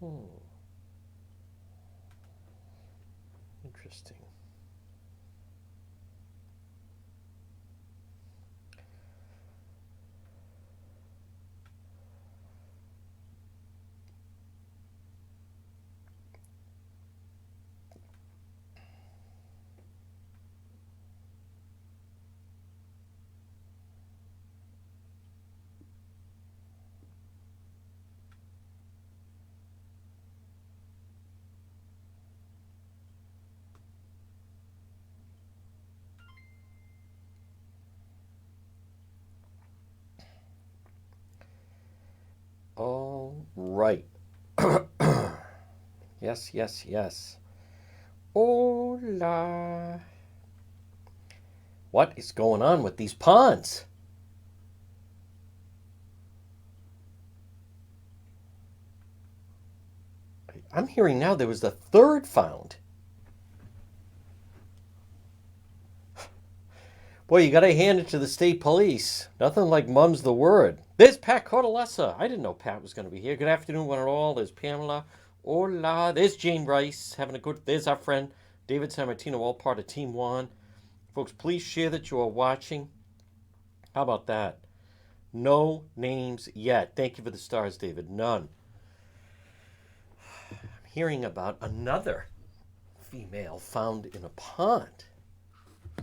Hmm. Interesting. All right. Yes, yes, yes. Hola. What is going on with these ponds? I'm hearing now there was the third found. Boy, you gotta hand it to the state police. Nothing like mum's the word. There's Pat Cortellessa. I didn't know Pat was going to be here. Good afternoon, one and all. There's Pamela. Hola. There's Jane Rice. Having a good... There's our friend David Sammartino, all part of Team One. Folks, please share that you are watching. How about that? No names yet. Thank you for the stars, David. None. I'm hearing about another female found in a pond.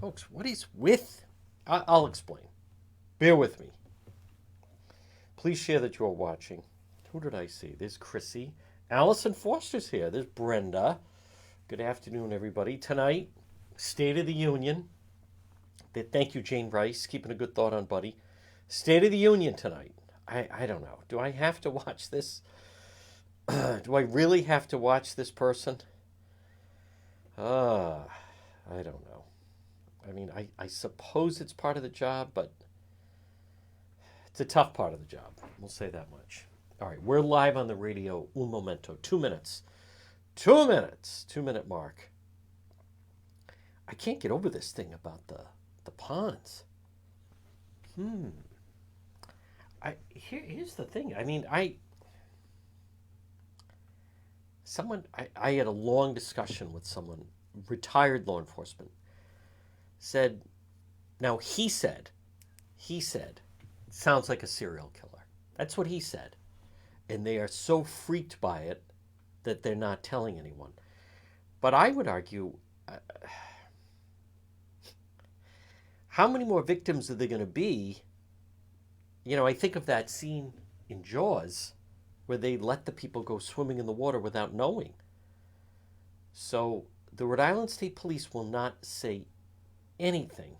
Folks, what is with... I'll explain. Bear with me. Please share that you're watching. Who did I see? There's Chrissy. Allison Foster's here. There's Brenda. Good afternoon, everybody. Tonight, State of the Union. Thank you, Jane Rice. Keeping a good thought on Buddy. State of the Union tonight. I don't know. Do I have to watch this? Do I really have to watch this person? I don't know. I mean, I suppose it's part of the job, but it's a tough part of the job. We'll say that much. All right, we're live on the radio. Un momento. 2 minutes. 2 minutes. 2 minute mark. I can't get over this thing about the ponds. Here's the thing. I mean, I had a long discussion with someone, retired law enforcement, said, now he said, sounds like a serial killer. That's what he said. And they are so freaked by it that they're not telling anyone. But I would argue, how many more victims are there going to be? You know, I think of that scene in Jaws where they let the people go swimming in the water without knowing. So the Rhode Island State Police will not say anything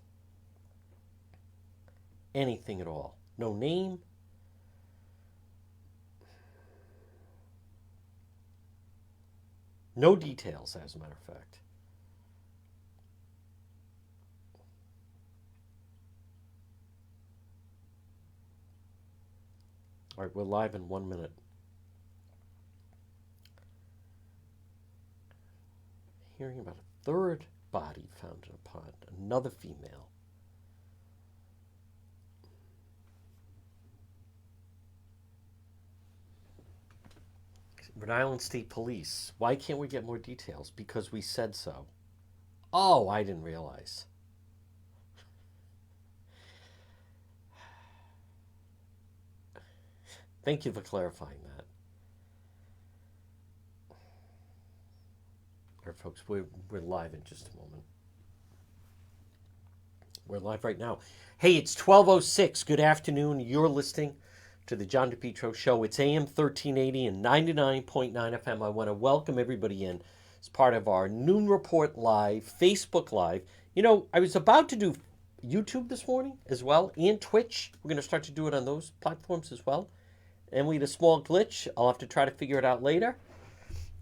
at all. No name. No details, as a matter of fact. All right, we're live in 1 minute. Hearing about a third body found in a pond, another female. Rhode Island State Police. Why can't we get more details? Because we said so. Oh, I didn't realize. Thank you for clarifying that. All right, folks, we're live in just a moment. We're live right now. Hey, it's 12:06. Good afternoon. You're listening to the John DePetro Show. It's AM 1380 and 99.9 FM. I want to welcome everybody in as part of our Noon Report Live, Facebook Live. You know, I was about to do YouTube this morning as well, and Twitch. We're going to start to do it on those platforms as well. And we had a small glitch. I'll have to try to figure it out later.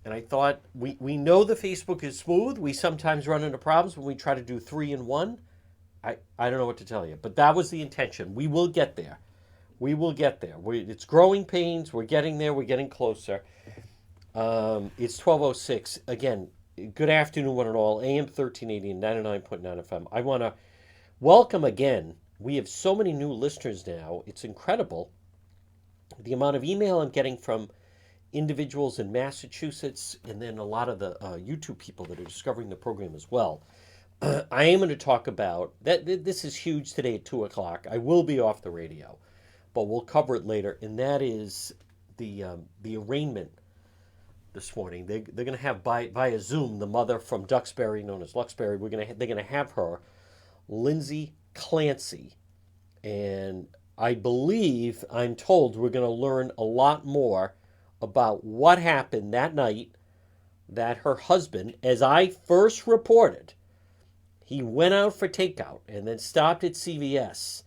And I thought, we know the Facebook is smooth. We sometimes run into problems when we try to do 3 in 1. I don't know what to tell you. But that was the intention. We will get there. We will get there. It's growing pains. We're getting there. We're getting closer. It's 12:06. Again, good afternoon, one and all. AM 1380 and 99.9 FM. I want to welcome again. We have so many new listeners now. It's incredible. The amount of email I'm getting from individuals in Massachusetts, and then a lot of the YouTube people that are discovering the program as well. I am going to talk about that. This is huge today at 2 o'clock. I will be off the radio, but we'll cover it later. And that is the arraignment this morning. They're going to have via Zoom the mother from Duxbury, known as Luxbury. They're going to have her, Lindsay Clancy, and I believe, I'm told, we're going to learn a lot more about what happened that night that her husband, as I first reported, he went out for takeout and then stopped at CVS.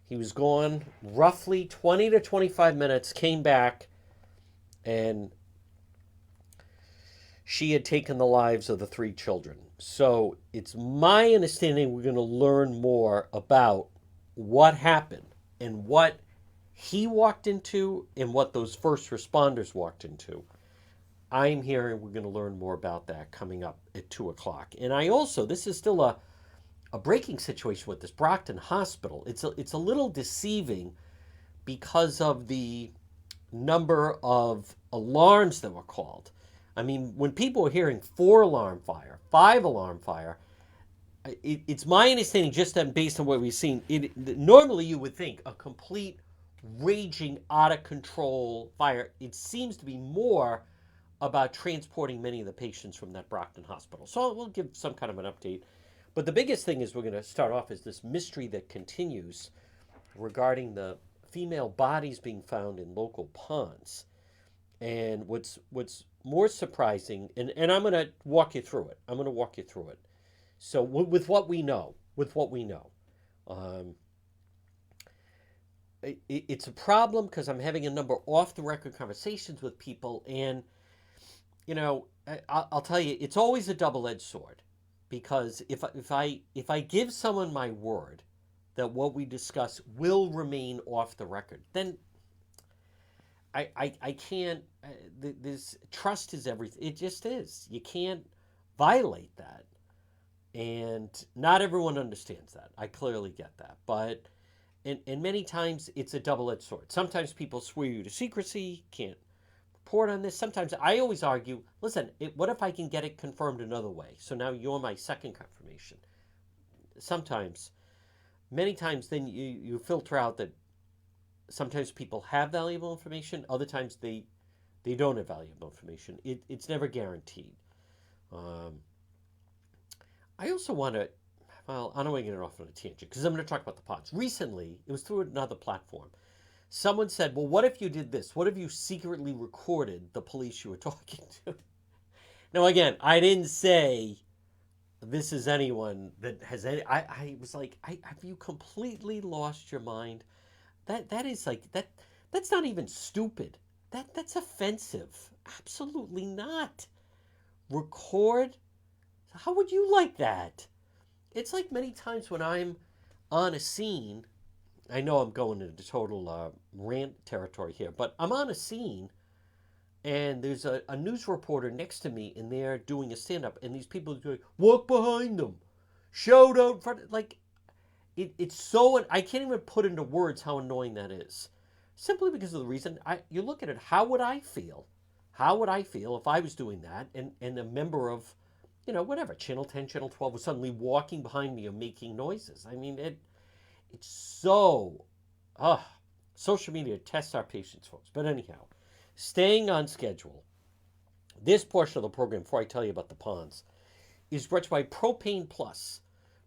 He was gone roughly 20 to 25 minutes, came back, and she had taken the lives of the 3 children. So it's my understanding we're going to learn more about what happened and what he walked into and what those first responders walked into. I'm hearing we're going to learn more about that coming up at 2 o'clock. And I also, this is still a breaking situation with this Brockton Hospital. It's a little deceiving because of the number of alarms that were called. I mean, when people are hearing 4-alarm fire, 5-alarm fire, it's my understanding, just based on what we've seen, normally you would think a complete raging, out of control fire. It seems to be more about transporting many of the patients from that Brockton Hospital. So we'll give some kind of an update. But the biggest thing is we're going to start off is this mystery that continues regarding the female bodies being found in local ponds. And what's more surprising, and I'm going to walk you through it. So with what we know, it's a problem because I'm having a number of off-the-record conversations with people, and I'll tell you, it's always a double-edged sword, because if I give someone my word that what we discuss will remain off the record, then I can't. This trust is everything. It just is. You can't violate that. And not everyone understands that. I clearly get that. But and many times it's a double-edged sword. Sometimes people swear you to secrecy, can't report on this. Sometimes I always argue, listen, what if I can get it confirmed another way? So now you're my second confirmation. Sometimes, many times, then you filter out that sometimes people have valuable information. Other times they don't have valuable information. It's never guaranteed. I also want to, I don't want to get off on a tangent because I'm going to talk about the ponds. Recently, it was through another platform. Someone said, well, what if you did this? What if you secretly recorded the police you were talking to? Now, again, I didn't say this is anyone that has any, I was like, have you completely lost your mind? That is like, that's not even stupid. That's offensive. Absolutely not. Record. How would you like that? It's like many times when I'm on a scene, I know I'm going into total rant territory here, but I'm on a scene and there's a news reporter next to me and they're doing a stand-up and these people are going, walk behind them, shout out in front. Like, it's so, I can't even put into words how annoying that is. Simply because of the reason, you look at it, how would I feel? How would I feel if I was doing that and a member of, whatever, Channel 10, Channel 12 was suddenly walking behind me or making noises? I mean, it's so, social media tests our patience, folks. But anyhow, staying on schedule, this portion of the program, before I tell you about the ponds, is brought to you by Propane Plus.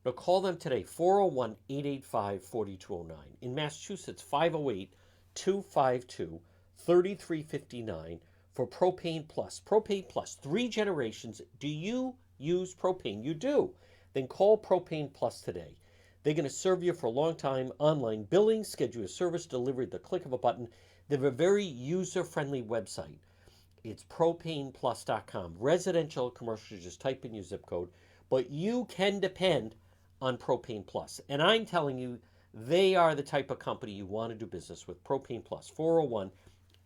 Now call them today, 401-885-4209. In Massachusetts, 508-252-3359 for Propane Plus. Propane Plus, 3 generations. Do you use propane? You do. Then call Propane Plus today. They're going to serve you for a long time. Online billing, schedule a service delivery at the click of a button. They have a very user-friendly website. It's propaneplus.com. Residential, commercial, just type in your zip code. But you can depend on Propane Plus. And I'm telling you, they are the type of company you want to do business with. Propane Plus,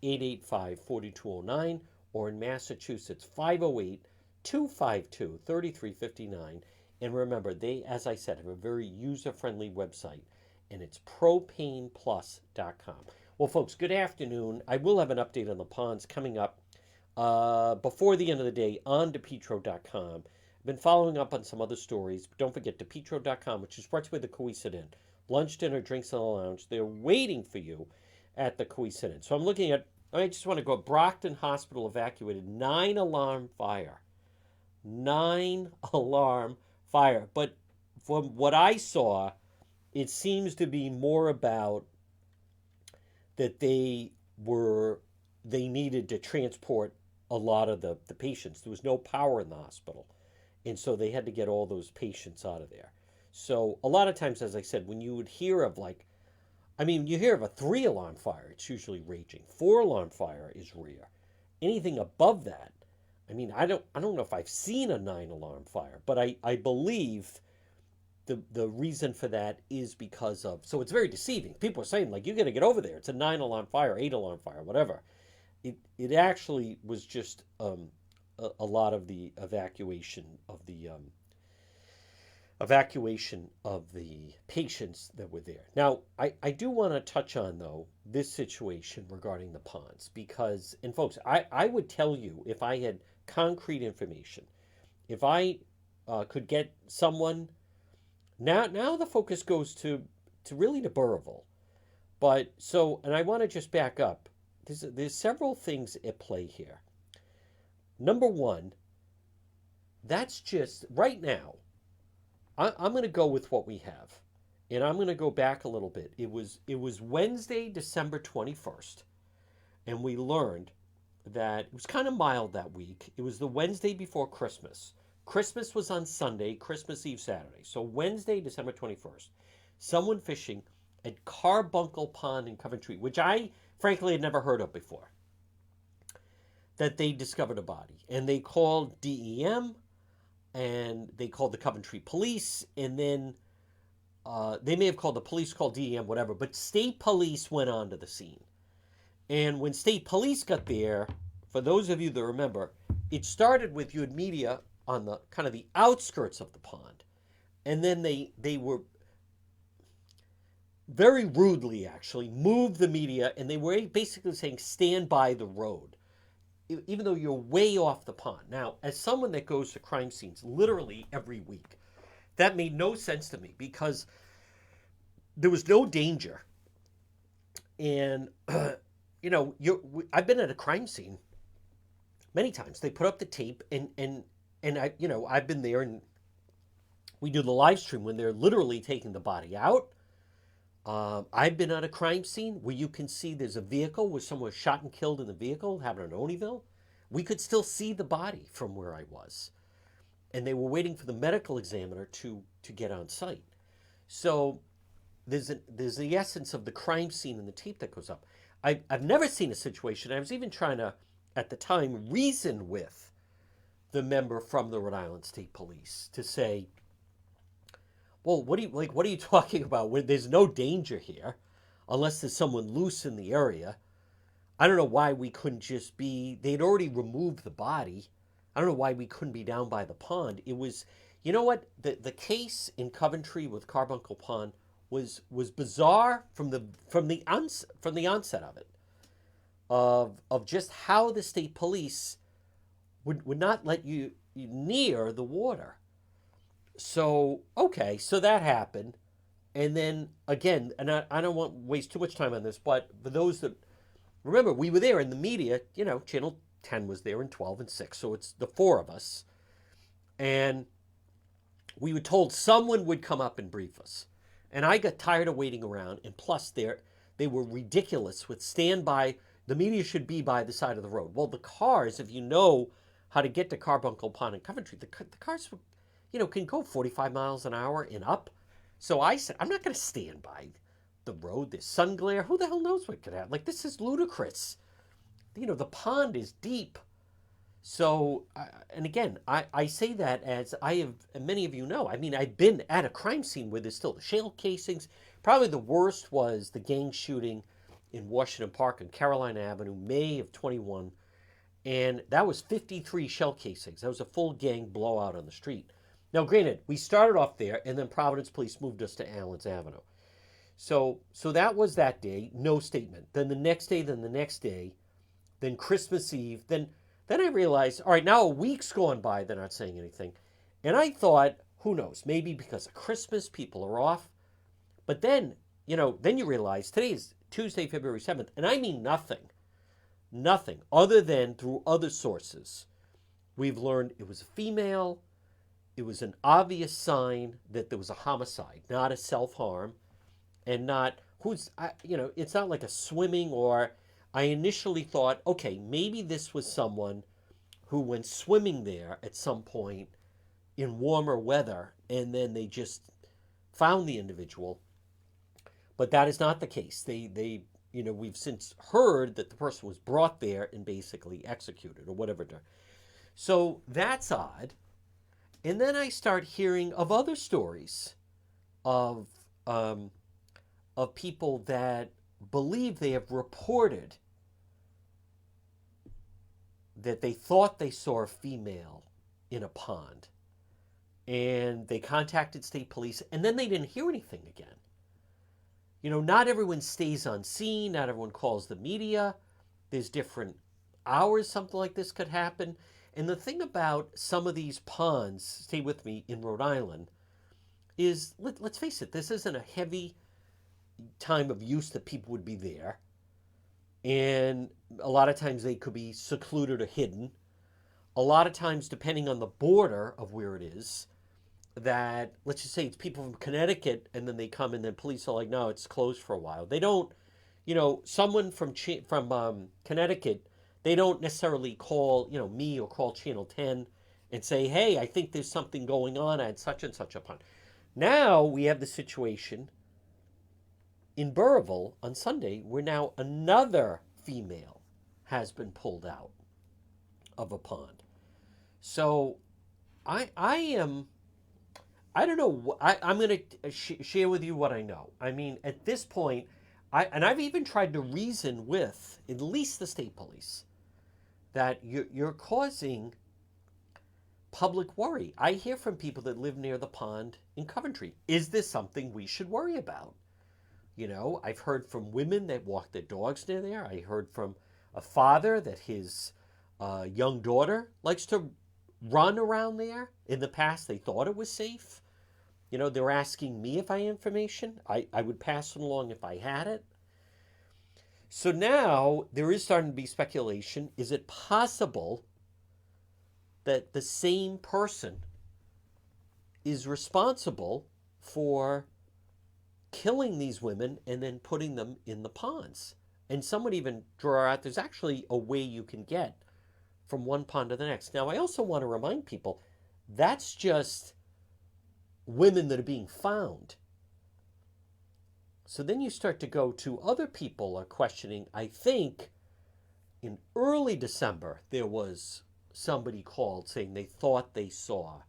401-885-4209, or in Massachusetts, 508-252-3359. And remember, they, as I said, have a very user-friendly website, and it's propaneplus.com. Well, folks, good afternoon. I will have an update on the ponds coming up before the end of the day on DePetro.com. I've been following up on some other stories, but don't forget DePetro.com, which is right where the Cowesett Inn. Lunch, dinner, drinks in the lounge. They're waiting for you at the Cowesett Inn. So I'm looking at, I just want to go, Brockton Hospital evacuated, 9-alarm fire. 9-alarm fire. But from what I saw, it seems to be more about that they needed to transport a lot of the patients. There was no power in the hospital. And so they had to get all those patients out of there. So a lot of times, as I said, when you would hear of you hear of a 3-alarm fire, it's usually raging. 4-alarm fire is rare. Anything above that, I don't know if I've seen a 9-alarm fire, but I believe the reason for that is because of, so it's very deceiving. People are saying, like, you got to get over there. It's a 9-alarm fire, 8-alarm fire, whatever. It actually was just a lot of the evacuation of the patients that were there. Now, I do want to touch on, though, this situation regarding the ponds because, and folks, I would tell you if I had concrete information, if I could get someone, now the focus goes to really to Burrillville. But so, and I want to just back up. There's several things at play here. Number one, that's just right now. I'm going to go with what we have, and I'm going to go back a little bit. It was Wednesday, December 21st, and we learned that it was kind of mild that week. It was the Wednesday before Christmas. Christmas was on Sunday, Christmas Eve Saturday. So Wednesday, December 21st, someone fishing at Carbuncle Pond in Coventry, which I frankly had never heard of before, that they discovered a body. And they called DEM, and they called the Coventry police, and then they may have called the police, called DEM, whatever, but state police went onto the scene. And when state police got there, for those of you that remember, it started with you had media on the kind of the outskirts of the pond. And then they were very rudely actually moved the media, and they were basically saying, stand by the road, even though you're way off the pond. Now, as someone that goes to crime scenes literally every week, that made no sense to me because there was no danger. And, I've been at a crime scene many times. They put up the tape, and I've been there, and we do the live stream when they're literally taking the body out. I've been at a crime scene where you can see there's a vehicle where someone was shot and killed in the vehicle, happened in Oneyville. We could still see the body from where I was. And they were waiting for the medical examiner to get on site. So there's the essence of the crime scene in the tape that goes up. I've never seen a situation. I was even trying to, at the time, reason with the member from the Rhode Island State Police to say, well, what are you talking about? There's no danger here unless there's someone loose in the area. I don't know why we couldn't just be, they'd already removed the body. I don't know why we couldn't be down by the pond. It was, you know what? The case in Coventry with Carbuncle Pond was bizarre from the onset of it, of just how the state police would not let you near the water. So, okay, so that happened. And then, again, and I don't want to waste too much time on this, but for those that, remember, we were there in the media, Channel 10 was there and 12 and 6, so it's the four of us. And we were told someone would come up and brief us. And I got tired of waiting around, and plus they were ridiculous with stand by, the media should be by the side of the road. Well, the cars, if you know how to get to Carbuncle Pond in Coventry, the cars can go 45 miles an hour and up. So I said, I'm not going to stand by the road. There's sun glare. Who the hell knows what could happen? Like, this is ludicrous. The pond is deep. So, and again, I say that as I have, and many of you know, I've been at a crime scene where there's still the shell casings. Probably the worst was the gang shooting in Washington Park on Carolina Avenue, May of 21. And that was 53 shell casings. That was a full gang blowout on the street. Now, granted, we started off there, and then Providence Police moved us to Allen's Avenue. So that was that day, no statement. Then the next day, then Christmas Eve, then Then I realized, all right, now a week's gone by, they're not saying anything. And I thought, who knows, maybe because of Christmas, people are off. But then, then you realize today is Tuesday, February 7th, and I mean nothing other than through other sources. We've learned it was a female. It was an obvious sign that there was a homicide, not a self-harm, and not it's not like a swimming or I initially thought, okay, maybe this was someone who went swimming there at some point in warmer weather and then they just found the individual. But that is not the case. We've since heard that the person was brought there and basically executed or whatever. So that's odd. And then I start hearing of other stories of people that believe they have reported that they thought they saw a female in a pond. And they contacted state police, and then they didn't hear anything again. Not everyone stays on scene. Not everyone calls the media. There's different hours something like this could happen. And the thing about some of these ponds, stay with me, in Rhode Island, is, let's face it, this isn't a heavy time of use that people would be there. And a lot of times they could be secluded or hidden. A lot of times, depending on the border of where it is, that, let's just say it's people from Connecticut, and then they come and then police are like, no, it's closed for a while. They don't, someone from Connecticut, they don't necessarily call, me or call Channel 10 and say, hey, I think there's something going on at such and such a pond. Now we have the situation in Burrillville on Sunday where now another female has been pulled out of a pond. So I don't know. I'm going to share with you what I know. I mean, at this point, I've even tried to reason with at least the state police that you're causing public worry. I hear from people that live near the pond in Coventry. Is this something we should worry about? I've heard from women that walk their dogs near there. I heard from a father that his young daughter likes to run around there. In the past, they thought it was safe. They're asking me if I have information. I would pass it along if I had it. So now there is starting to be speculation. Is it possible that the same person is responsible for killing these women and then putting them in the ponds? And some would even draw out there's actually a way you can get from one pond to the next. Now, I also want to remind people that's just women that are being found. So then you start to go to other people are questioning. I think in early December, there was somebody called saying they thought they saw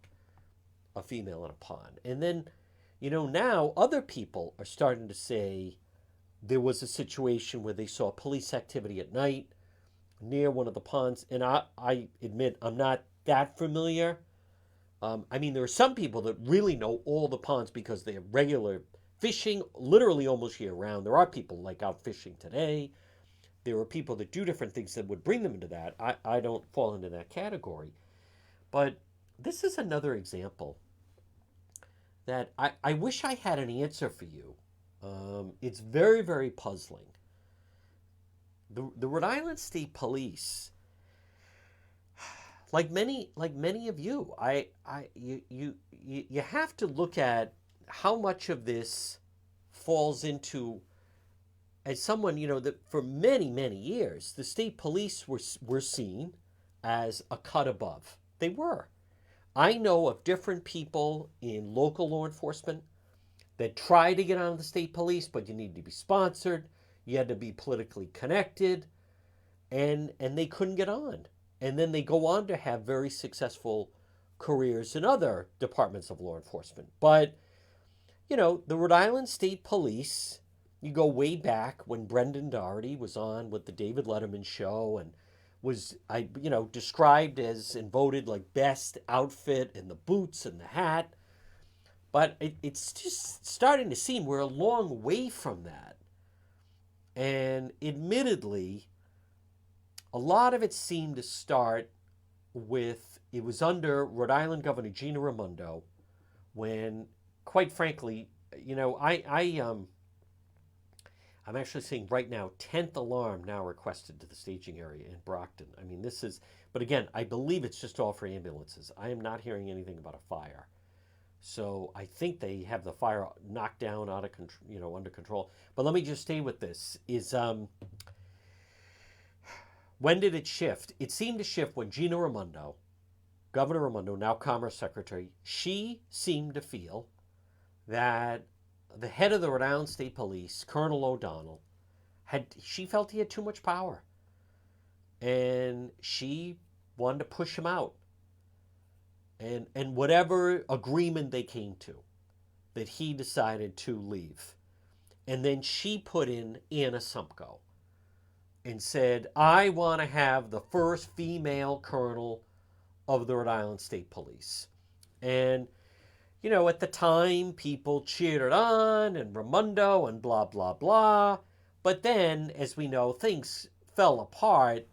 a female in a pond. And then, now other people are starting to say there was a situation where they saw police activity at night near one of the ponds. And I admit I'm not that familiar. There are some people that really know all the ponds because they're regular fishing, literally almost year round. There are people like out fishing today. There are people that do different things that would bring them into that. I don't fall into that category. But this is another example that I wish I had an answer for you. It's very, very puzzling. The Rhode Island State Police, like many of you, you have to look at how much of this falls into, as someone, that for many, many years, the state police were seen as a cut above. They were. I know of different people in local law enforcement that try to get on the state police, but you need to be sponsored. You had to be politically connected, and they couldn't get on. And then they go on to have very successful careers in other departments of law enforcement. But, the Rhode Island State Police, you go way back when Brendan Doherty was on with the David Letterman show and was, described as and voted like best outfit and the boots and the hat. But it's just starting to seem we're a long way from that. And admittedly, a lot of it seemed to start with, it was under Rhode Island Governor Gina Raimondo when, quite frankly, I'm actually seeing right now 10th alarm now requested to the staging area in Brockton. I mean, this is, but again, I believe it's just all for ambulances. I am not hearing anything about a fire. So I think they have the fire knocked down, out of control, under control. But let me just stay with this. When did it shift? It seemed to shift when Gina Raimondo, Governor Raimondo, now Commerce Secretary, she seemed to feel that the head of the Rhode Island State Police, Colonel O'Donnell, she felt he had too much power. And she wanted to push him out. And whatever agreement they came to, that he decided to leave. And then she put in Anna Sumpko and said, I want to have the first female colonel of the Rhode Island State Police. And, at the time, people cheered on and Raimondo and blah, blah, blah. But then, as we know, things fell apart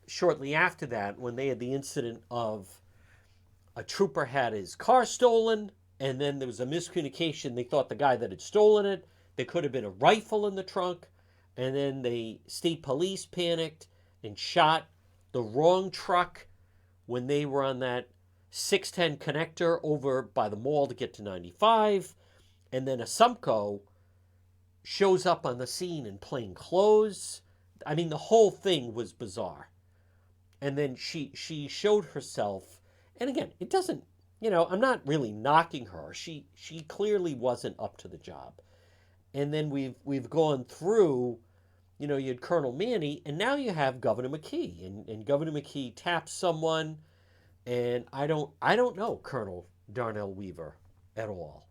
shortly after that when they had the incident of a trooper had his car stolen, and then there was a miscommunication. They thought the guy that had stolen it, there could have been a rifle in the trunk, and then the state police panicked and shot the wrong truck when they were on that 610 connector over by the mall to get to 95. And then a Sumpko shows up on the scene in plain clothes. I mean, the whole thing was bizarre. And then she showed herself. And again, it doesn't, I'm not really knocking her. She clearly wasn't up to the job. And then we've gone through, you had Colonel Manny, and now you have Governor McKee. And Governor McKee taps someone, and I don't know Colonel Darnell Weaver at all.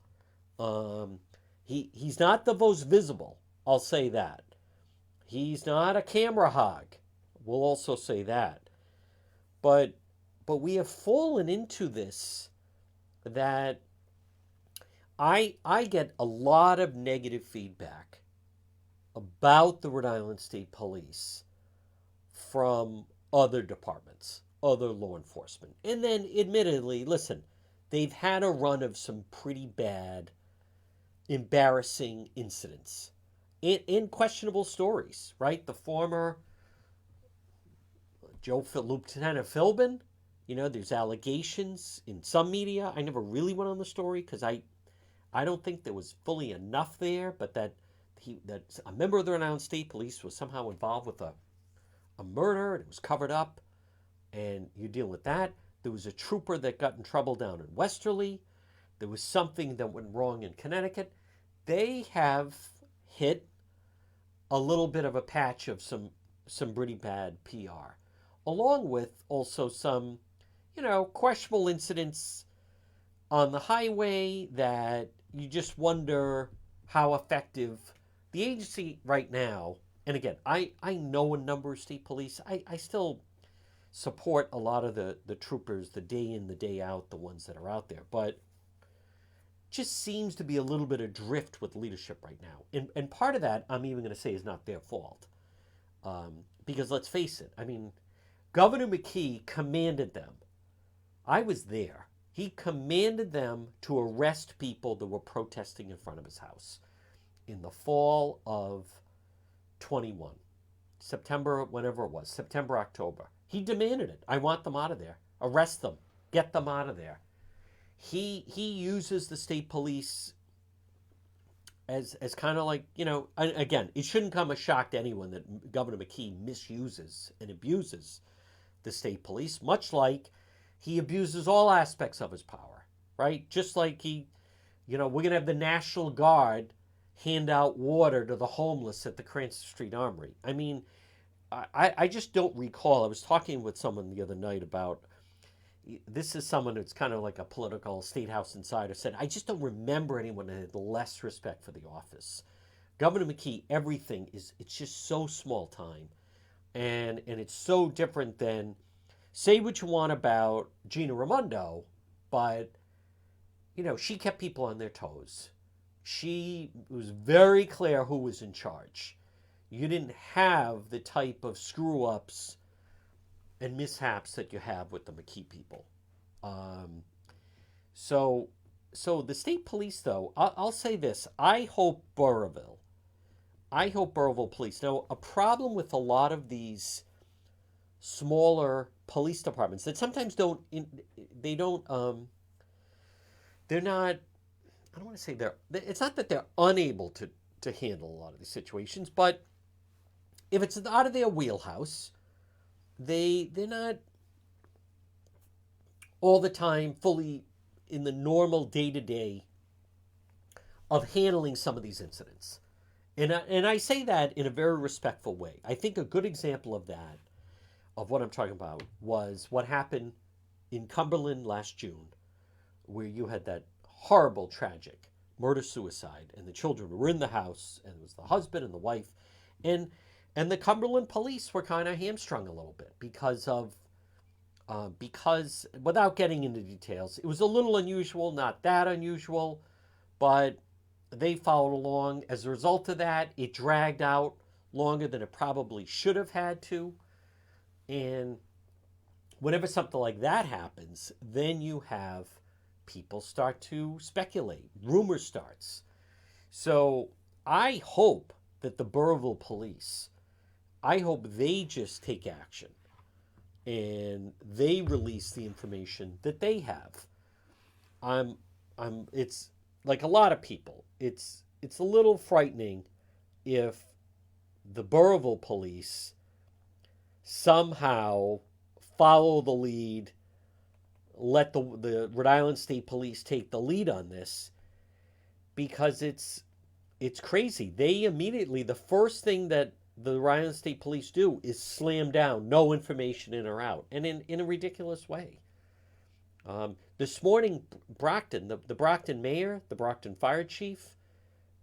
He's not the most visible, I'll say that. He's not a camera hog. We'll also say that. But we have fallen into this that I get a lot of negative feedback about the Rhode Island State Police from other departments, other law enforcement. And then, admittedly, listen, they've had a run of some pretty bad, embarrassing incidents in questionable stories, right? The former Lieutenant Philbin, there's allegations in some media. I never really went on the story because I don't think there was fully enough there, but that a member of the Rhode Island State Police was somehow involved with a murder, and it was covered up, and you deal with that. There was a trooper that got in trouble down in Westerly. There was something that went wrong in Connecticut. They have hit a little bit of a patch of some pretty bad PR, along with also some, questionable incidents on the highway that you just wonder how effective the agency right now. And again, I know a number of state police. I still support a lot of the troopers, the day in, the day out, the ones that are out there. But just seems to be a little bit adrift with leadership right now. And part of that, I'm even going to say, is not their fault. Because let's face it, I mean, Governor McKee commanded them. I was there. He commanded them to arrest people that were protesting in front of his house in the fall of 21. September, whenever it was, September, October. He demanded it. I want them out of there. Arrest them. Get them out of there. He uses the state police as kind of like, again, it shouldn't come as shock to anyone that Governor McKee misuses and abuses the state police, much like he abuses all aspects of his power, right? Just like we're going to have the National Guard hand out water to the homeless at the Cranston Street Armory. I mean, I just don't recall. I was talking with someone the other night about, this is someone who's kind of like a political state house insider, said, I just don't remember anyone that had less respect for the office. Governor McKee, everything it's just so small time. And it's so different than, say what you want about Gina Raimondo, but, she kept people on their toes. She was very clear who was in charge. You didn't have the type of screw-ups and mishaps that you have with the McKee people. Um, so, so the state police, though, I'll say this: I hope Burrillville police. Now, a problem with a lot of these smaller police departments that sometimes they don't, they're not. I don't want to say they're. It's not that they're unable to handle a lot of these situations, but if it's out of their wheelhouse, they're not all the time fully in the normal day to day of handling some of these incidents. And I say that in a very respectful way. I think a good example of that, of what I'm talking about, was what happened in Cumberland last June, where you had that horrible, tragic murder suicide, and the children were in the house, and it was the husband and the wife, and and the Cumberland police were kind of hamstrung a little bit because without getting into details, it was a little unusual, not that unusual, but they followed along. As a result of that, it dragged out longer than it probably should have had to. And whenever something like that happens, then you have people start to speculate. Rumor starts. So I hope that the Burrillville police, I hope they just take action and they release the information that they have. I'm it's like a lot of people. It's a little frightening if the Burrillville police somehow follow the lead, let the Rhode Island State Police take the lead on this, because it's crazy. They immediately, the first thing that the Rhode Island State Police do is slam down no information in or out, and in a ridiculous way. This morning, Brockton, the Brockton mayor, the Brockton fire chief,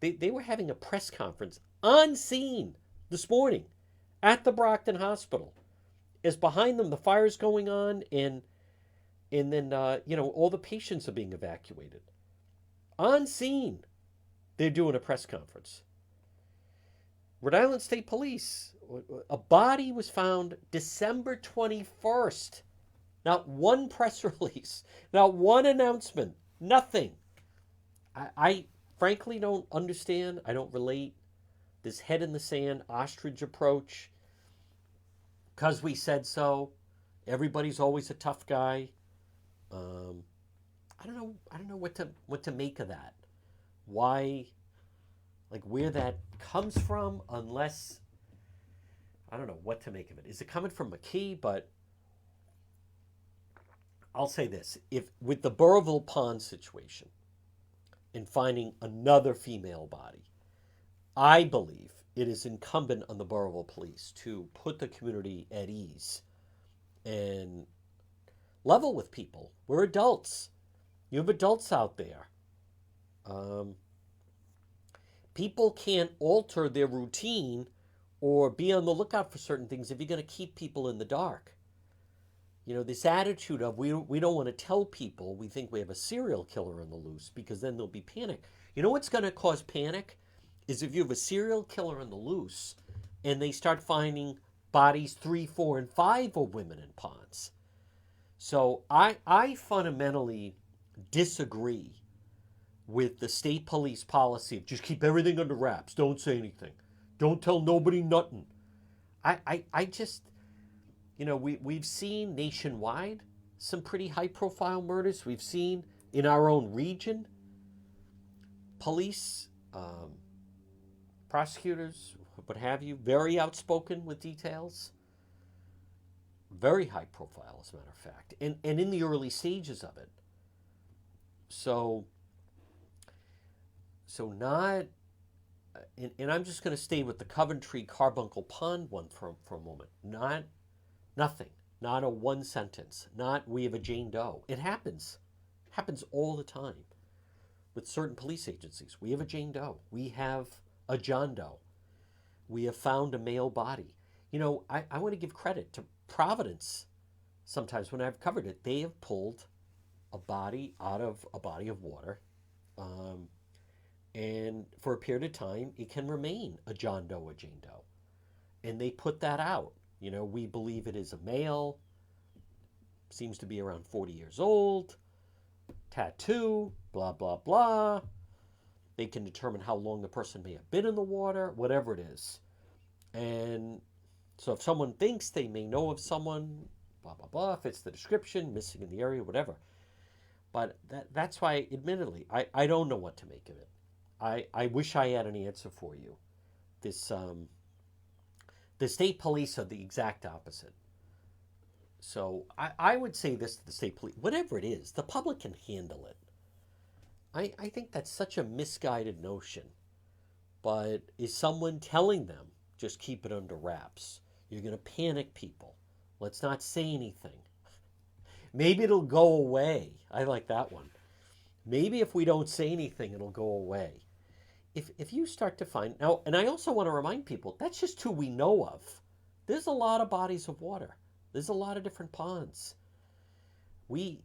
they were having a press conference on scene this morning at the Brockton Hospital. As behind them, the fire's going on, and then all the patients are being evacuated. On scene, they're doing a press conference. Rhode Island State Police, a body was found December 21st. Not one press release, not one announcement, nothing. I frankly don't understand. I don't relate this head in the sand ostrich approach. Because we said so, everybody's always a tough guy. I don't know. I don't know what to make of that. Why, like where that comes from? Unless I don't know what to make of it. Is it coming from McKee? But I'll say this: if with the Burrillville Pond situation and finding another female body, I believe it is incumbent on the Burrillville police to put the community at ease and level with people. We're adults. You have adults out there. People can't alter their routine or be on the lookout for certain things if you're going to keep people in the dark. This attitude of we don't want to tell people we think we have a serial killer on the loose because then there'll be panic. You know what's going to cause panic is if you have a serial killer on the loose and they start finding bodies 3, 4, and 5 of women in ponds. So I fundamentally disagree with the state police policy of just keep everything under wraps. Don't say anything. Don't tell nobody nothing. I just, we've seen nationwide some pretty high profile murders. We've seen in our own region police, prosecutors, what have you, very outspoken with details. Very high profile, as a matter of fact, and in the early stages of it. So not, and I'm just going to stay with the Coventry Carbuncle Pond one for a moment. Nothing, not a one sentence, not we have a Jane Doe. It happens all the time with certain police agencies. We have a Jane Doe. We have a John Doe. We have found a male body. I want to give credit to Providence. Sometimes when I've covered it, they have pulled a body out of a body of water. And for a period of time, it can remain a John Doe or Jane Doe. And they put that out. We believe it is a male. seems to be around 40 years old, tattoo, blah, blah, blah. They can determine how long the person may have been in the water, whatever it is. And so if someone thinks they may know of someone, blah, blah, blah, fits the description, missing in the area, whatever. But that's why, admittedly, I don't know what to make of it. I wish I had an answer for you. The state police are the exact opposite. So I would say this to the state police, whatever it is, the public can handle it. I think that's such a misguided notion. But is someone telling them, just keep it under wraps? You're going to panic people. Let's not say anything. Maybe it'll go away. I like that one. Maybe if we don't say anything, it'll go away. If you start to find... Now, and I also want to remind people, that's just who we know of. There's a lot of bodies of water. There's a lot of different ponds. And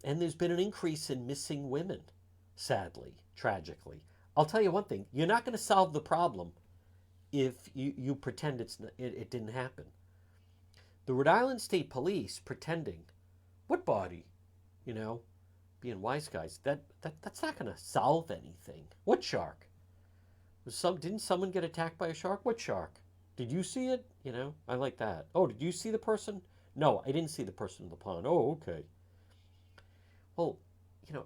there's been an increase in missing women, sadly, tragically. I'll tell you one thing. You're not going to solve the problem if you pretend it didn't happen. The Rhode Island State Police pretending, what body? Being wise guys, that's not going to solve anything. What shark? Didn't someone get attacked by a shark? What shark? Did you see it? I like that. Oh, did you see the person? No, I didn't see the person in the pond. Oh, okay. Well,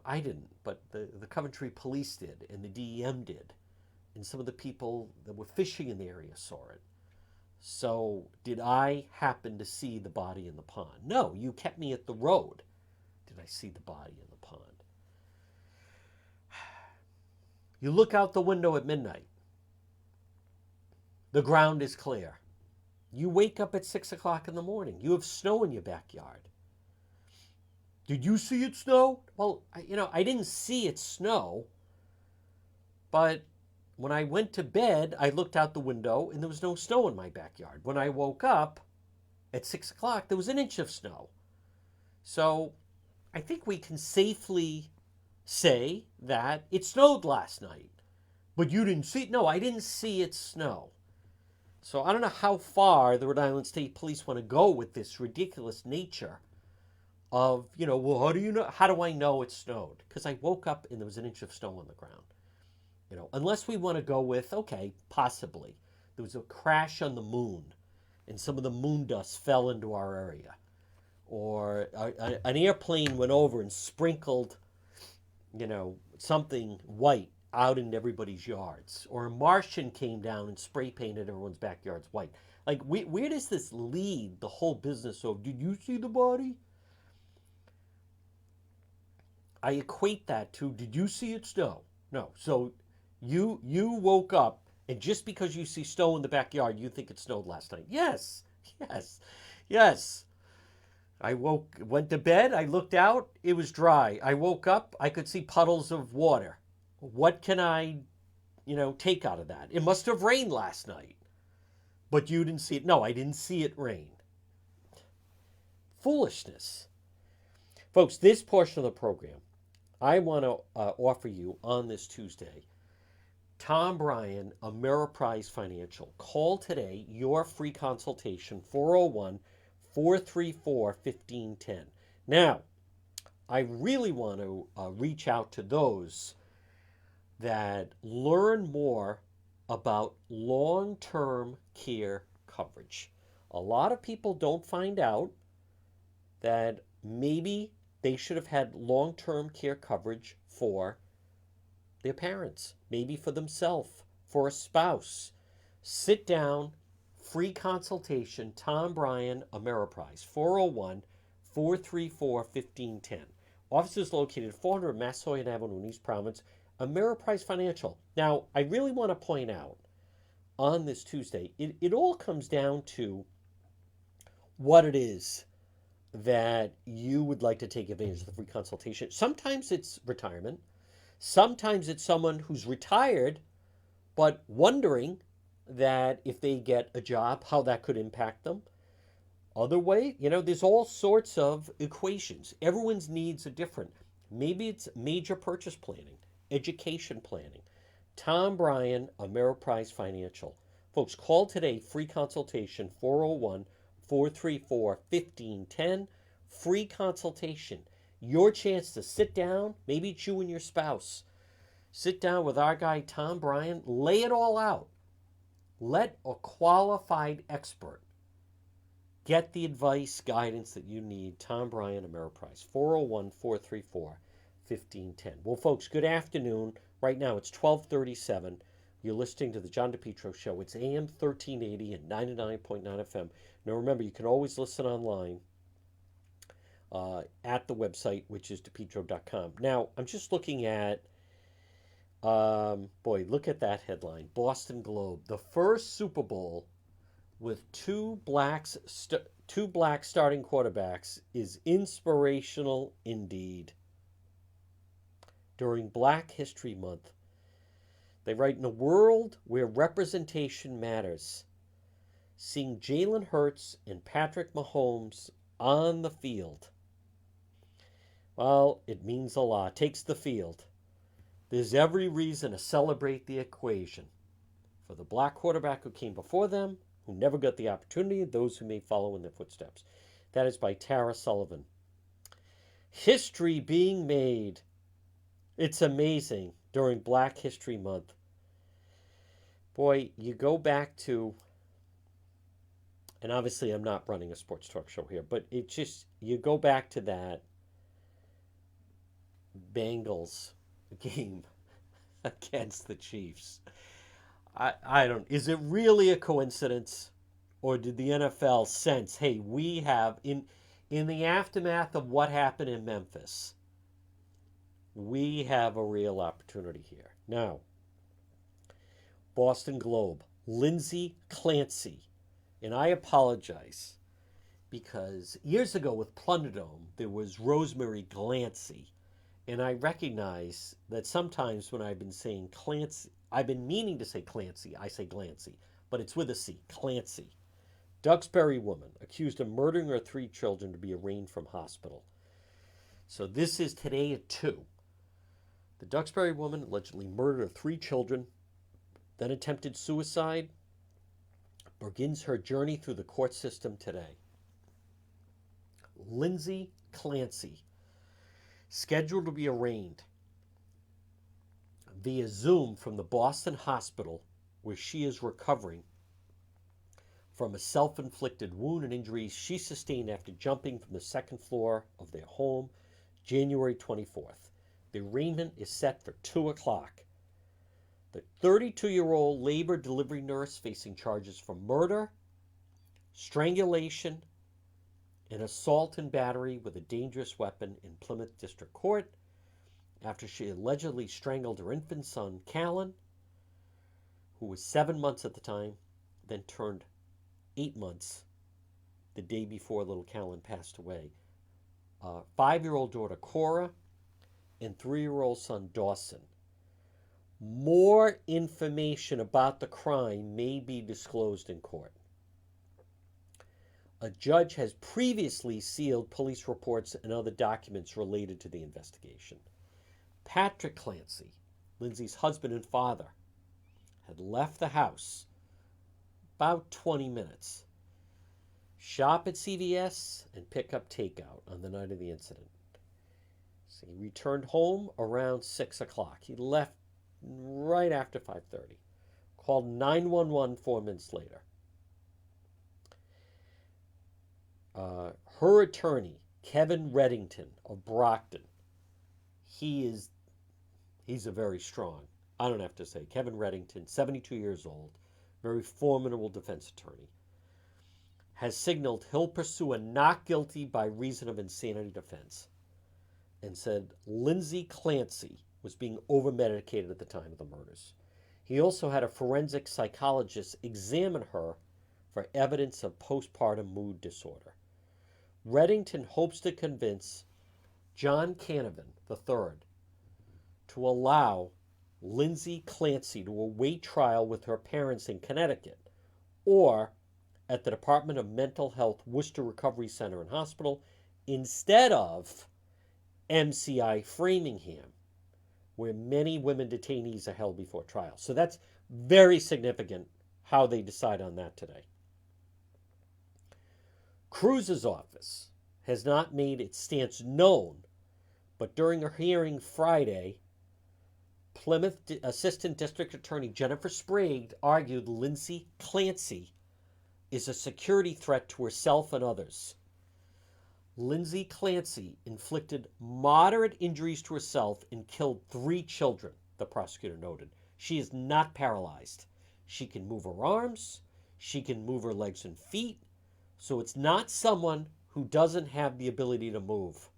I didn't, but the Coventry police did, and the DEM did, and some of the people that were fishing in the area saw it. So did I happen to see the body in the pond? No, you kept me at the road. Did I see the body in the pond? You look out the window at midnight. The ground is clear. You wake up at 6 o'clock in the morning. You have snow in your backyard. Did you see it snow? Well, I didn't see it snow, but when I went to bed, I looked out the window and there was no snow in my backyard. When I woke up at 6 o'clock, there was an inch of snow. So I think we can safely say that it snowed last night. But you didn't see it? No, I didn't see it snow. So I don't know how far the Rhode Island State Police want to go with this ridiculous nature of, well, how do you know? How do I know it snowed? Because I woke up and there was an inch of snow on the ground. Unless we want to go with, okay, possibly. There was a crash on the moon and some of the moon dust fell into our area. Or an airplane went over and sprinkled, something white out in everybody's yards. Or a Martian came down and spray painted everyone's backyards white. Like, where does this lead the whole business of, did you see the body? I equate that to, did you see it snow? No. So you woke up, and just because you see snow in the backyard, you think it snowed last night. Yes. I went to bed, I looked out, it was dry. I woke up, I could see puddles of water. What can I, take out of that? It must have rained last night. But you didn't see it. No, I didn't see it rain. Foolishness. Folks, this portion of the program, I want to offer you on this Tuesday, Tom Bryan, Ameriprise Financial. Call today, your free consultation, 401-434-1510. Now, I really want to reach out to those that learn more about long-term care coverage. A lot of people don't find out that maybe they should have had long-term care coverage for their parents, maybe for themselves, for a spouse. Sit down, free consultation, Tom Bryan, Ameriprise, 401-434-1510. Office is located at 400 Massasoit Avenue in East Providence. Ameriprise Financial. Now, I really want to point out on this Tuesday, it all comes down to what it is that you would like to take advantage of the free consultation. Sometimes it's retirement. Sometimes it's someone who's retired, but wondering that if they get a job, how that could impact them. Other way, there's all sorts of equations. Everyone's needs are different. Maybe it's major purchase planning, education planning. Tom Bryan, Ameriprise Financial. Folks, call today, free consultation, 401-434-1510, free consultation. Your chance to sit down, maybe it's you and your spouse. Sit down with our guy, Tom Bryan, lay it all out. Let a qualified expert get the advice, guidance that you need. Tom Bryan, Ameriprise, 401-434-1510. Well, folks, good afternoon. Right now it's 12:37. You're listening to the John DePetro Show. It's AM 1380 and 99.9 FM. Now remember, you can always listen online at the website, which is DePetro.com. Now, I'm just looking at, look at that headline. Boston Globe. The first Super Bowl with two black starting quarterbacks is inspirational indeed. During Black History Month, they write, in a world where representation matters, seeing Jalen Hurts and Patrick Mahomes on the field, well, it means a lot. Takes the field. There's every reason to celebrate the equation for the black quarterback who came before them, who never got the opportunity, and those who may follow in their footsteps. That is by Tara Sullivan. History being made. It's amazing during Black History Month. Boy, you go back to, and obviously I'm not running a sports talk show here, but it just, you go back to that Bengals game against the Chiefs. I don't, is it really a coincidence, or did the NFL sense, hey, we have, in the aftermath of what happened in Memphis, we have a real opportunity here. Now, Boston Globe, Lindsay Clancy, and I apologize because years ago with Plunderdome, there was Rosemary Glancy, and I recognize that sometimes when I've been saying Clancy, I've been meaning to say Clancy, I say Glancy, but it's with a C, Clancy. Duxbury woman accused of murdering her 3 children to be arraigned from hospital. So this is today at 2. The Duxbury woman allegedly murdered her 3 children, then attempted suicide, begins her journey through the court system today. Lindsay Clancy, scheduled to be arraigned via Zoom from the Boston hospital where she is recovering from a self-inflicted wound and injuries she sustained after jumping from the 2nd floor of their home January 24th. The arraignment is set for 2 o'clock. The 32-year-old labor delivery nurse facing charges for murder, strangulation, and assault and battery with a dangerous weapon in Plymouth District Court after she allegedly strangled her infant son, Callan, who was 7 months at the time, then turned 8 months the day before little Callan passed away. 5-year-old daughter, Cora, and 3-year-old son, Dawson. More information about the crime may be disclosed in court. A judge has previously sealed police reports and other documents related to the investigation. Patrick Clancy, Lindsay's husband and father, had left the house about 20 minutes, shop at CVS, and pick up takeout on the night of the incident. So he returned home around 6 o'clock. He left right after 5:30. Called 911 4 minutes later. Her attorney, Kevin Reddington of Brockton, he's a very strong, I don't have to say, Kevin Reddington, 72 years old, very formidable defense attorney, has signaled he'll pursue a not guilty by reason of insanity defense, and said Lindsay Clancy was being over-medicated at the time of the murders. He also had a forensic psychologist examine her for evidence of postpartum mood disorder. Reddington hopes to convince John Canavan III to allow Lindsay Clancy to await trial with her parents in Connecticut or at the Department of Mental Health Worcester Recovery Center and Hospital instead of MCI Framingham, where many women detainees are held before trial. So that's very significant how they decide on that today. Cruz's office has not made its stance known, but during a hearing Friday, Plymouth Assistant District Attorney Jennifer Sprague argued Lindsay Clancy is a security threat to herself and others. Lindsay Clancy inflicted moderate injuries to herself and killed 3 children, the prosecutor noted. She is not paralyzed. She can move her arms, she can move her legs and feet, so it's not someone who doesn't have the ability to move.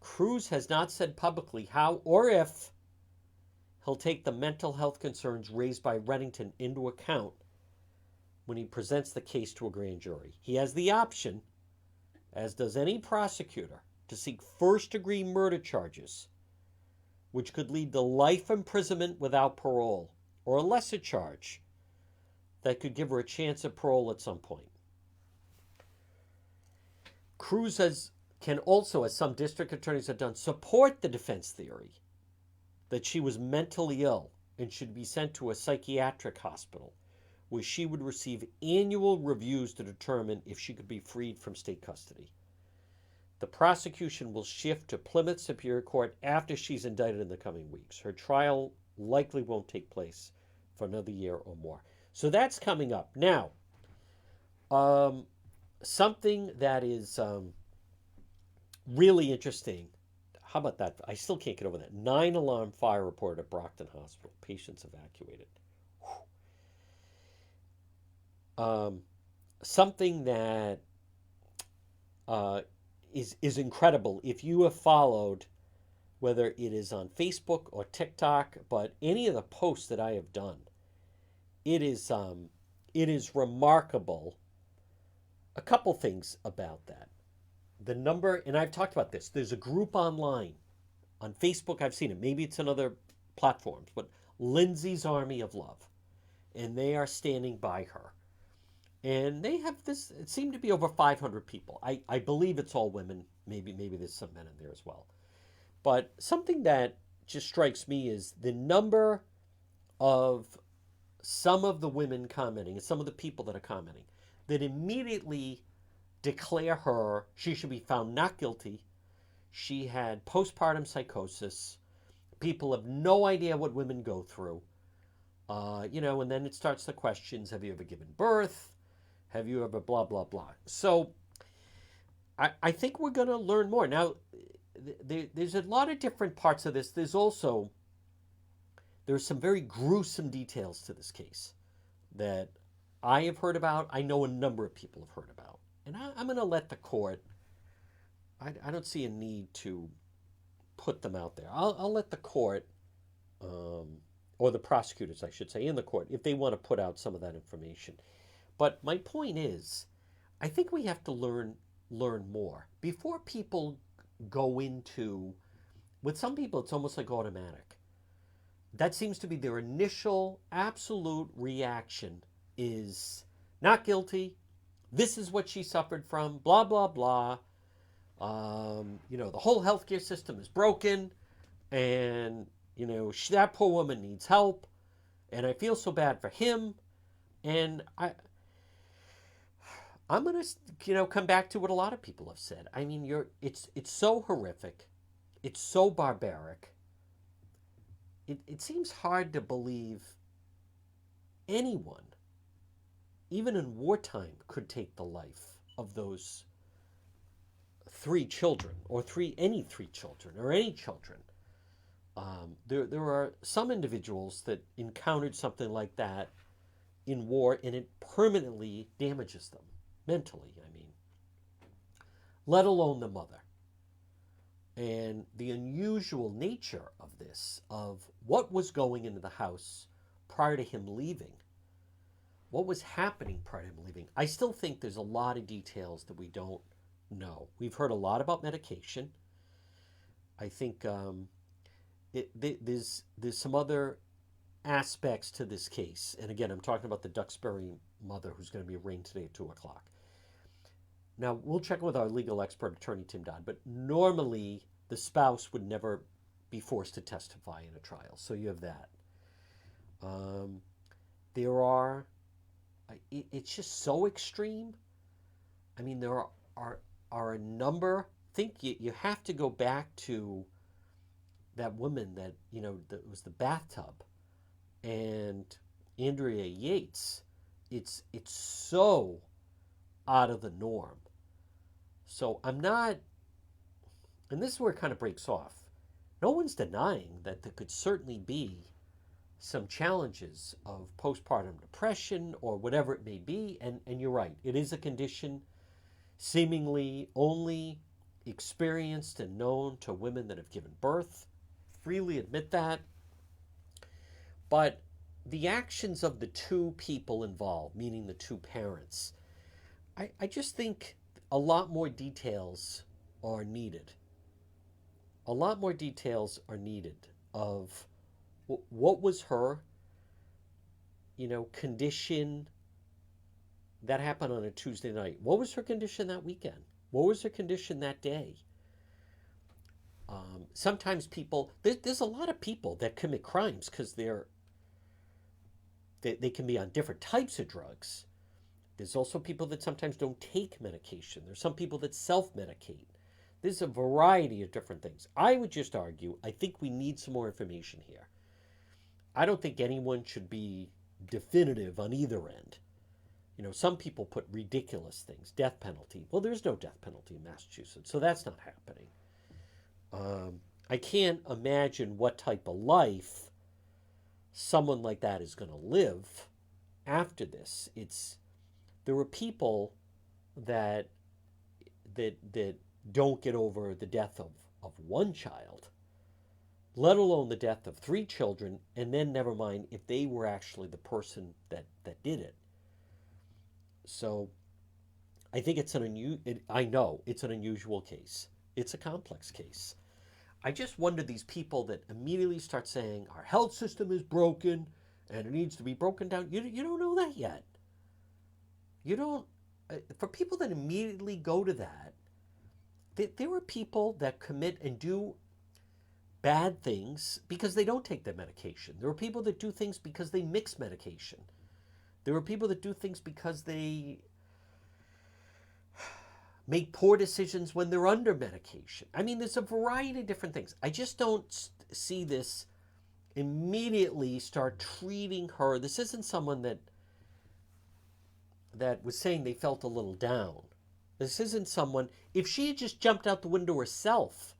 Cruz has not said publicly how or if he'll take the mental health concerns raised by Reddington into account when he presents the case to a grand jury. He has the option, as does any prosecutor, to seek first-degree murder charges, which could lead to life imprisonment without parole, or a lesser charge that could give her a chance at parole at some point. Cruz can also, as some district attorneys have done, support the defense theory that she was mentally ill and should be sent to a psychiatric hospital where she would receive annual reviews to determine if she could be freed from state custody. The prosecution will shift to Plymouth Superior Court after she's indicted in the coming weeks. Her trial likely won't take place for another year or more. So that's coming up. Now, something that is really interesting. How about that? I still can't get over that. 9-alarm fire report at Brockton Hospital. Patients evacuated. Something that is incredible. If you have followed, whether it is on Facebook or TikTok, but any of the posts that I have done, it is remarkable. A couple things about that. The number, and I've talked about this, there's a group online. On Facebook, I've seen it. Maybe it's on other platforms, but Lindsay's Army of Love. And they are standing by her. And they have this, it seemed to be over 500 people. I believe it's all women. Maybe there's some men in there as well. But something that just strikes me is the number of some of the women commenting, and some of the people that are commenting, that immediately declare her, she should be found not guilty. She had postpartum psychosis. People have no idea what women go through. And then it starts the questions, have you ever given birth? Have you ever blah, blah, blah. So I think we're going to learn more. Now, there's a lot of different parts of this. There's some very gruesome details to this case that I have heard about. I know a number of people have heard about. And I'm going to let the court, I don't see a need to put them out there. I'll let the court, or the prosecutors, I should say, in the court, if they want to put out some of that information. But my point is, I think we have to learn more. Before people go into, with some people, it's almost like automatic. That seems to be their initial absolute reaction is not guilty. This is what she suffered from, blah, blah, blah. The whole healthcare system is broken, and, that poor woman needs help, and I feel so bad for him. And I'm going to, come back to what a lot of people have said. I mean, it's so horrific. It's so barbaric. It seems hard to believe anyone, even in wartime, could take the life of those 3 children, or any three children, or any children. There are some individuals that encountered something like that in war, and it permanently damages them, mentally, let alone the mother. And the unusual nature of this, of what was going into the house prior to him leaving, what was happening prior to him leaving. I still think there's a lot of details that we don't know. We've heard a lot about medication. I think there's some other aspects to this case. And again, I'm talking about the Duxbury mother who's going to be arraigned today at 2 o'clock. Now, we'll check with our legal expert, attorney Tim Dodd, but normally the spouse would never be forced to testify in a trial. So you have that. It's just so extreme. There are are a number. I think you have to go back to that woman that, that was the bathtub, and Andrea Yates. It's so out of the norm. So I'm not, and this is where it kind of breaks off. No one's denying that there could certainly be some challenges of postpartum depression or whatever it may be. And you're right, it is a condition seemingly only experienced and known to women that have given birth. Freely admit that. But the actions of the two people involved, meaning the two parents, I just think a lot more details are needed. A lot more details are needed of what was her, condition that happened on a Tuesday night. What was her condition that weekend? What was her condition that day? Sometimes people, there's a lot of people that commit crimes because they can be on different types of drugs. There's also people that sometimes don't take medication. There's some people that self-medicate. There's a variety of different things. I would just argue, I think we need some more information here. I don't think anyone should be definitive on either end. Some people put ridiculous things, death penalty. Well, there's no death penalty in Massachusetts, so that's not happening. I can't imagine what type of life someone like that is going to live after this. There are people that don't get over the death of one child, let alone the death of three children, and then never mind if they were actually the person that did it. So I think I know it's an unusual case. It's a complex case. I just wonder these people that immediately start saying our health system is broken and it needs to be broken down. You don't know that yet. You don't. For people that immediately go to that, there are people that commit and do bad things because they don't take their medication. There are people that do things because they mix medication. There are people that do things because they make poor decisions when they're under medication. I mean, there's a variety of different things. I just don't see this immediately start treating her. This isn't someone that was saying they felt a little down. This isn't someone, if she had just jumped out the window herself,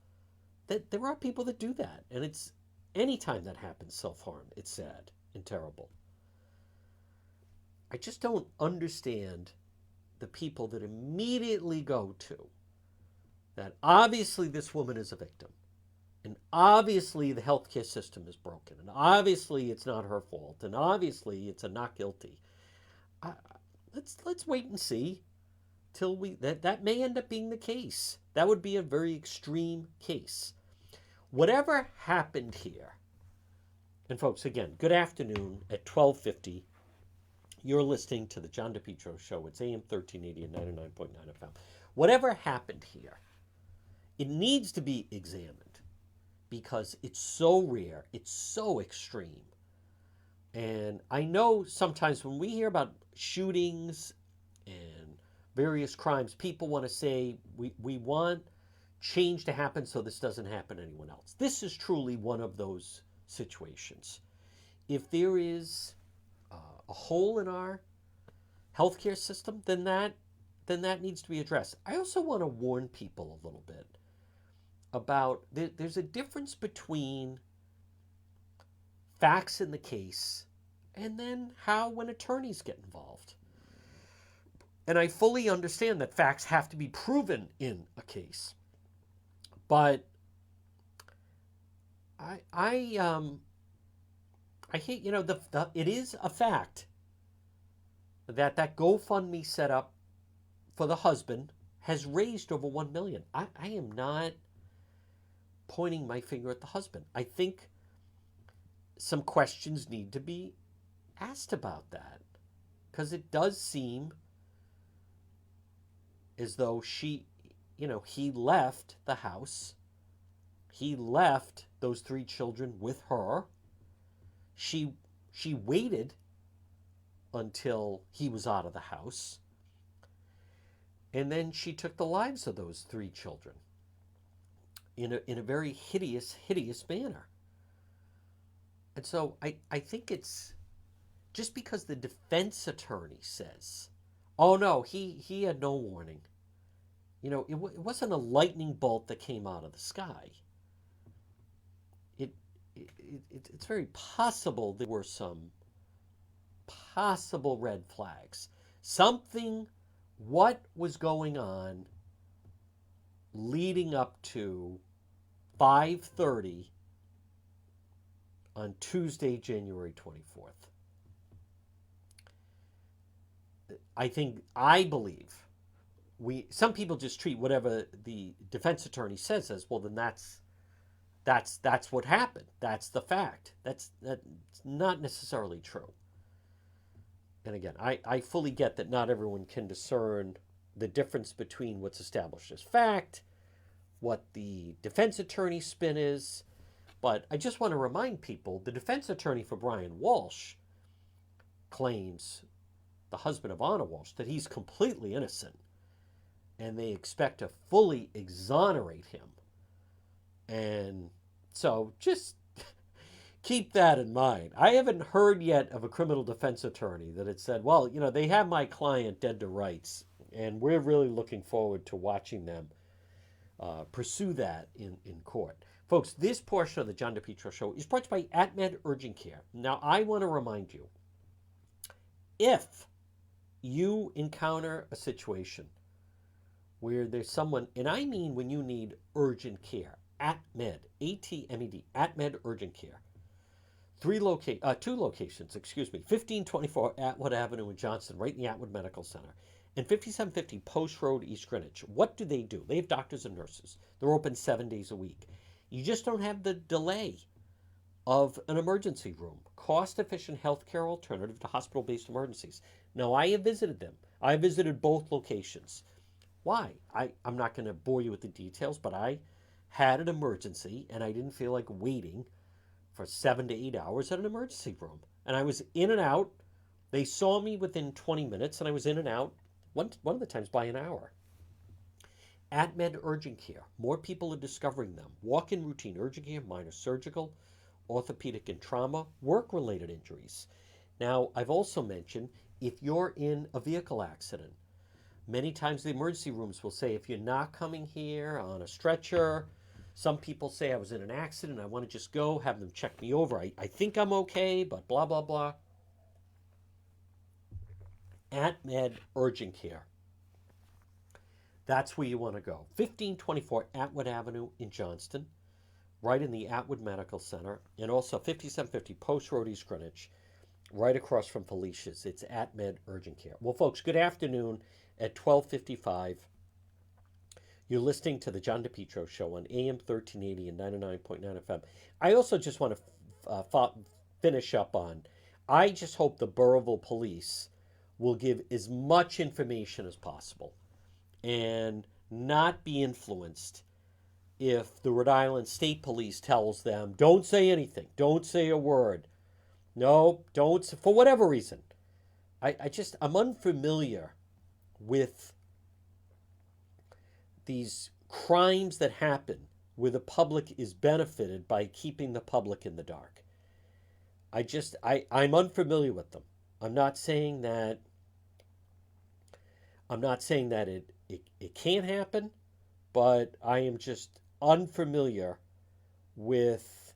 that there are people that do that. And it's, anytime that happens, self-harm, it's sad and terrible. I just don't understand the people that immediately go to that. Obviously this woman is a victim, and obviously the healthcare system is broken, and obviously it's not her fault, and obviously it's a not guilty. Let's wait and see till that may end up being the case. That would be a very extreme case. Whatever happened here, and folks, again, good afternoon at 12:50. You're listening to the John DePetro Show. It's AM 1380 and 99.9 FM. Whatever happened here, it needs to be examined because it's so rare, it's so extreme. And I know sometimes when we hear about shootings and various crimes, people want to say, we want change to happen so this doesn't happen to anyone else. This is truly one of those situations. If there is a hole in our healthcare system, then that needs to be addressed. I also want to warn people a little bit about there's a difference between facts in the case and then how when attorneys get involved. And I fully understand that facts have to be proven in a case, but I hate, it is a fact that GoFundMe set up for the husband has raised over $1 million. I am not pointing my finger at the husband. I think some questions need to be asked about that because it does seem as though he left the house. He left those three children with her. She waited until he was out of the house. And then she took the lives of those three children in a very hideous, hideous manner. And so I think it's just because the defense attorney says, oh no, he had no warning. It wasn't a lightning bolt that came out of the sky. It, it's very possible there were some possible red flags. What was going on leading up to 5:30 on Tuesday, January 24th. I believe some people just treat whatever the defense attorney says as, well, then that's what happened. That's the fact. That's not necessarily true. And again, I fully get that not everyone can discern the difference between what's established as fact, what the defense attorney's spin is. But I just want to remind people, the defense attorney for Brian Walsh claims, the husband of Anna Walsh, that he's completely innocent. And they expect to fully exonerate him. And so just keep that in mind. I haven't heard yet of a criminal defense attorney that had said, well, they have my client dead to rights, and we're really looking forward to watching them pursue that in court. Folks, this portion of the John DePetro Show is brought to you by AtMed Urgent Care. Now, I want to remind you, if you encounter a situation where there's someone, and I mean when you need urgent care, AtMed, A-T-M-E-D, AtMed Urgent Care. Two locations, 1524 Atwood Avenue in Johnston, right in the Atwood Medical Center, and 5750 Post Road, East Greenwich. What do? They have doctors and nurses. They're open 7 days a week. You just don't have the delay of an emergency room. Cost-efficient healthcare alternative to hospital-based emergencies. Now, I have visited them. I visited both locations. Why? I'm not going to bore you with the details, but I had an emergency, and I didn't feel like waiting for 7 to 8 hours at an emergency room. And I was in and out. They saw me within 20 minutes, and I was in and out one of the times by an hour. AtMed Urgent Care. More people are discovering them. Walk-in routine urgent care, minor surgical, orthopedic and trauma, work-related injuries. Now, I've also mentioned, if you're in a vehicle accident, many times the emergency rooms will say, if you're not coming here on a stretcher, some people say, I was in an accident, I want to just go, have them check me over. I think I'm okay, but blah, blah, blah. AtMed Urgent Care. That's where you want to go. 1524 Atwood Avenue in Johnston, right in the Atwood Medical Center, and also 5750 Post Road, East Greenwich, right across from Felicia's. It's AtMed Urgent Care. Well, folks, good afternoon at 12:55. You're listening to the John DePetro Show on AM 1380 and 99.9 FM. I also just want to finish up on, I just hope the Burrillville Police will give as much information as possible and not be influenced if the Rhode Island State Police tells them, don't say anything, don't say a word. No, don't, for whatever reason. I'm unfamiliar with these crimes that happen where the public is benefited by keeping the public in the dark. I'm unfamiliar with them. I'm not saying that it can't happen, but I am just unfamiliar with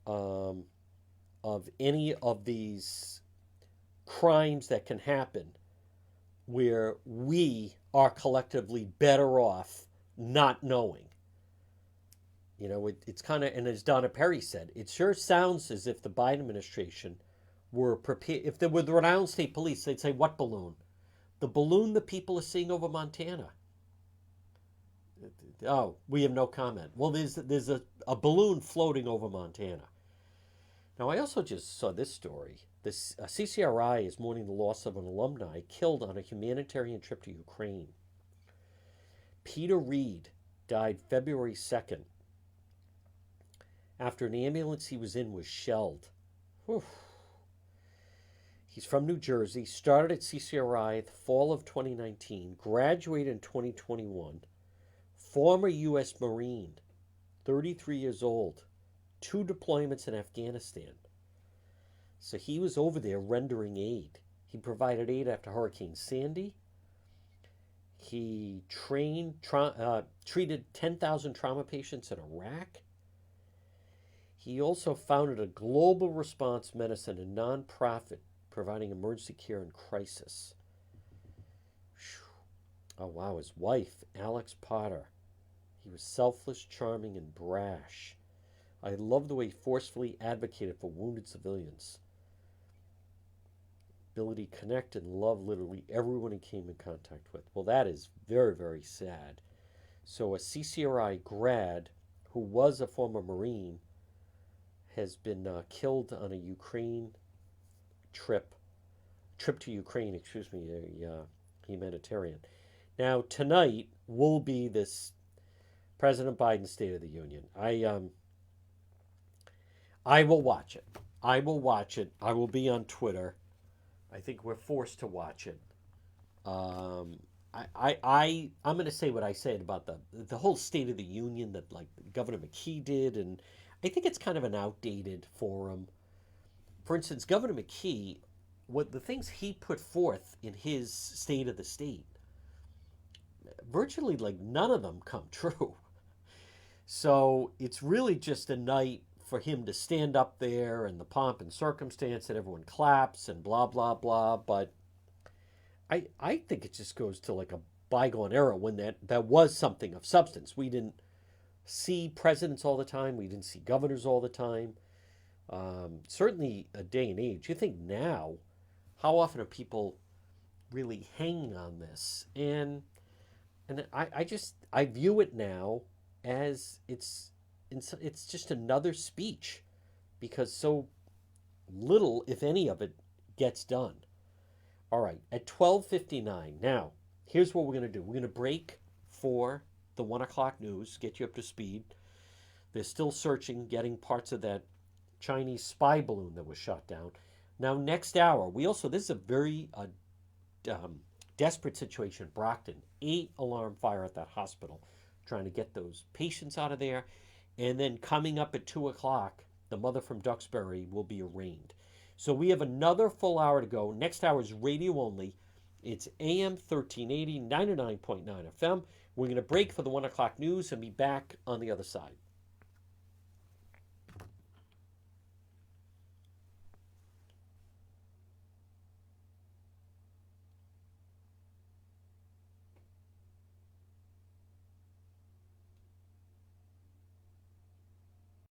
of any of these crimes that can happen where we are collectively better off not knowing. It's kind of, and as Donna Perry said, it sure sounds as if the Biden administration were prepared. If there were the Rhode Island State Police, they'd say, what balloon? The balloon the people are seeing over Montana. Oh, we have no comment. Well, there's a balloon floating over Montana. Now, I also just saw this story. This CCRI is mourning the loss of an alumni killed on a humanitarian trip to Ukraine. Peter Reed died February 2nd after an ambulance he was in was shelled. Whew. He's from New Jersey, started at CCRI the fall of 2019, graduated in 2021, former U.S. Marine, 33 years old, 2 deployments in Afghanistan. So he was over there rendering aid. He provided aid after Hurricane Sandy. He treated 10,000 trauma patients in Iraq. He also founded a global response medicine, a nonprofit providing emergency care in crisis. Oh, wow. His wife, Alex Potter. He was selfless, charming, and brash. I love the way he forcefully advocated for wounded civilians. Ability to connect and love literally everyone he came in contact with. Well, that is very, very sad. So a CCRI grad who was a former Marine has been killed on a Ukraine trip to Ukraine, a humanitarian. Now, tonight will be this President Biden's State of the Union. I will watch it. I will watch it. I will be on Twitter. I think we're forced to watch it. I'm going to say what I said about the whole State of the Union that like Governor McKee did, and I think it's kind of an outdated forum. For instance, Governor McKee, what the things he put forth in his State of the State, virtually like none of them come true. So it's really just a night for him to stand up there and the pomp and circumstance that everyone claps and blah, blah, blah. But I think it just goes to like a bygone era when that was something of substance. We didn't see presidents all the time. We didn't see governors all the time. Certainly a day and age. You think now, how often are people really hanging on this? And I view it now as it's just another speech because so little, if any of it, gets done. All right, at 12:59. Now, here's what we're going to do. We're going to break for the 1 o'clock news, get you up to speed. They're still searching, getting parts of that Chinese spy balloon that was shot down. Now, next hour, this is a very desperate situation. Brockton, 8 alarm fire at that hospital, trying to get those patients out of there. And then coming up at 2 o'clock, the mother from Duxbury will be arraigned. So we have another full hour to go. Next hour is radio only. It's AM 1380, 99.9 FM. We're going to break for the 1 o'clock news and be back on the other side.